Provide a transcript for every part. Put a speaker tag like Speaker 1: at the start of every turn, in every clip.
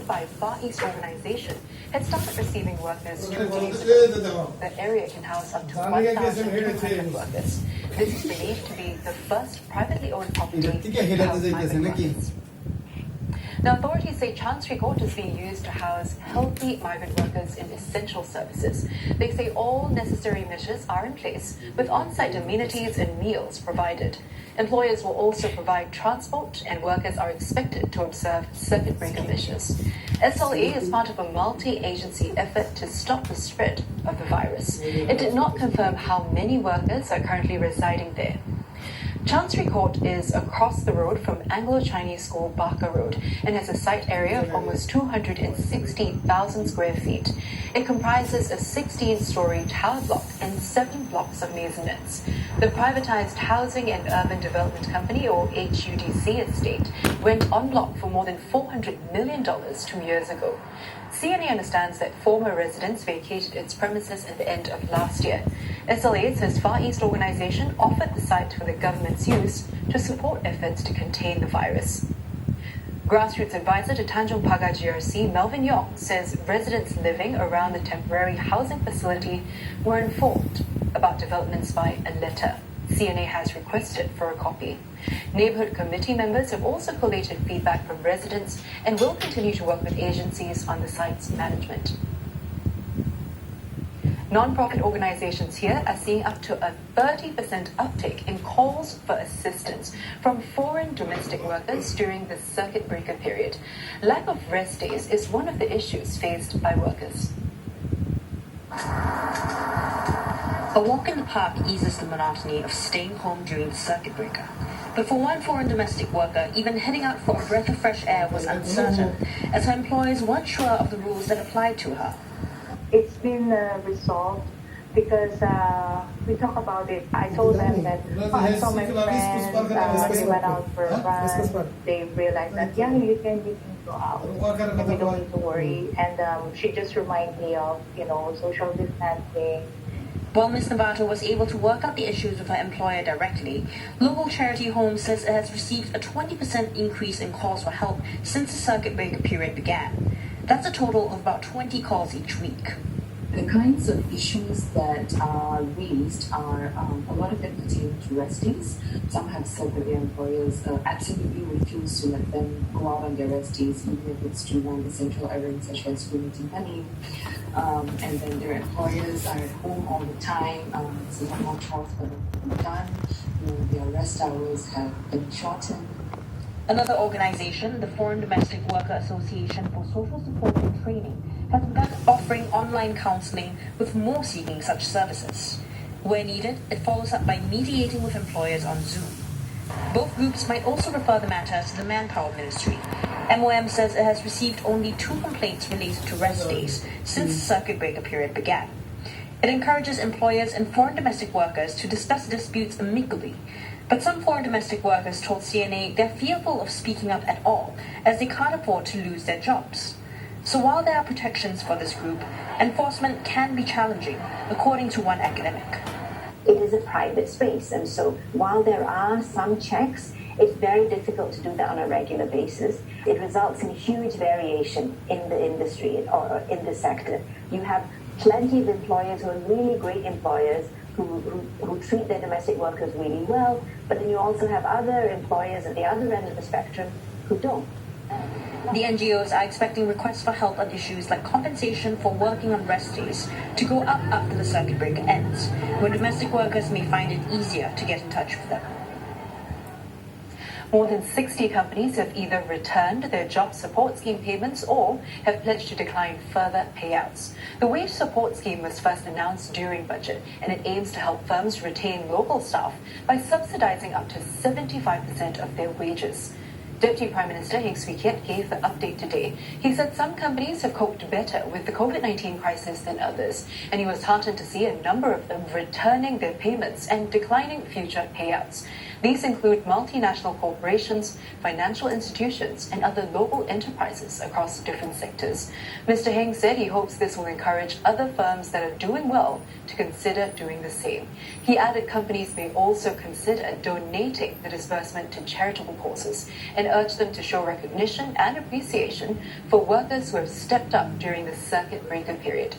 Speaker 1: by Far East Organization had started receiving workers 2 days ago. The area can house up to 1,200 workers. This is believed to be the first privately owned property to house migrant workers. Now, authorities say Chancery Court is being used to house healthy migrant workers in essential services. They say all necessary measures are in place, with on-site amenities and meals provided. Employers will also provide transport, and workers are expected to observe circuit breaker measures. SLA is part of a multi-agency effort to stop the spread of the virus. It did not confirm how many workers are currently residing there. Chancery Court is across the road from Anglo-Chinese School Barker Road and has a site area of almost 260,000 square feet. It comprises a 16-story tower block and 7 blocks of maisonettes. The privatized Housing and Urban Development Company, or HUDC estate, went en bloc for more than $400 million 2 years ago. CNA understands that former residents vacated its premises at the end of last year. SLA says Far East Organization offered the site for the government's use to support efforts to contain the virus. Grassroots advisor to Tanjong Pagar GRC, Melvin Yong, says residents living around the temporary housing facility were informed about developments by a letter. CNA has requested for a copy. Neighborhood committee members have also collated feedback from residents and will continue to work with agencies on the site's management. Non-profit organizations here are seeing up to a 30% uptake in calls for assistance from foreign domestic workers during the circuit breaker period. Lack of rest days is one of the issues faced by workers.
Speaker 2: A walk in the park eases the monotony of staying home during the circuit breaker. But for one foreign domestic worker, even heading out for a breath of fresh air was uncertain, as her employers weren't sure of the rules that applied to her.
Speaker 3: It's been resolved because we talked about it. I told them that I saw my friends, they went out for a run. They realized that, yeah, you can go out and you don't need to worry. And she just reminded me of, social distancing.
Speaker 2: While Ms. Navato was able to work out the issues with her employer directly, Local Charity Home says it has received a 20% increase in calls for help since the circuit breaker period began. That's a total of about 20 calls each week.
Speaker 4: The kinds of issues that are raised are a lot of them pertain to rest days. Some have said that their employers absolutely refuse to let them go out on their rest days, even if it's to run essential errands such as food and money. And then their employers are at home all the time, so there are more chores for them to be done. Their rest hours have been shortened.
Speaker 2: Another organization, the Foreign Domestic Worker Association for Social Support and Training, has begun offering online counseling, with more seeking such services. Where needed, it follows up by mediating with employers on Zoom. Both groups might also refer the matter to the Manpower Ministry. MOM says it has received only 2 complaints related to rest days since the circuit breaker period began. It encourages employers and foreign domestic workers to discuss disputes amicably. But some foreign domestic workers told CNA they're fearful of speaking up at all, as they can't afford to lose their jobs. So while there are protections for this group, enforcement can be challenging, according to one academic.
Speaker 5: It is a private space, and so while there are some checks, it's very difficult to do that on a regular basis. It results in huge variation in the industry or in the sector. You have plenty of employers who are really great employers who treat their domestic workers really well, but then you also have other employers at the other end of the spectrum who don't.
Speaker 2: The NGOs are expecting requests for help on issues like compensation for working on rest days to go up after the circuit breaker ends, when domestic workers may find it easier to get in touch with them.
Speaker 1: More than 60 companies have either returned their job support scheme payments or have pledged to decline further payouts. The wage support scheme was first announced during budget, and it aims to help firms retain local staff by subsidizing up to 75% of their wages. Deputy Prime Minister Heng Swee Keat gave the update today. He said some companies have coped better with the COVID-19 crisis than others, and he was heartened to see a number of them returning their payments and declining future payouts. These include multinational corporations, financial institutions, and other local enterprises across different sectors. Mr. Heng said he hopes this will encourage other firms that are doing well to consider doing the same. He added companies may also consider donating the disbursement to charitable causes and urged them to show recognition and appreciation for workers who have stepped up during the circuit breaker period.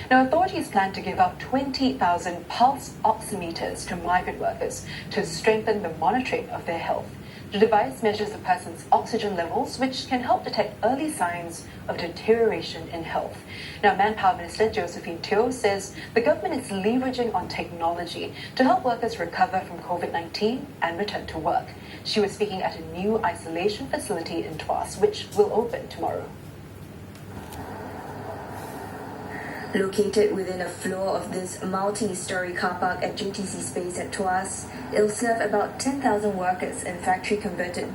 Speaker 1: Now, authorities plan to give out 20,000 pulse oximeters to migrant workers to strengthen the monitoring of their health. The device measures a person's oxygen levels, which can help detect early signs of deterioration in health. Now, Manpower Minister Josephine Teo says the government is leveraging on technology to help workers recover from COVID-19 and return to work. She was speaking at a new isolation facility in Tuas, which will open tomorrow.
Speaker 6: Located within a floor of this multi-story car park at JTC Space at Tuas, it'll serve about 10,000 workers in factory-converted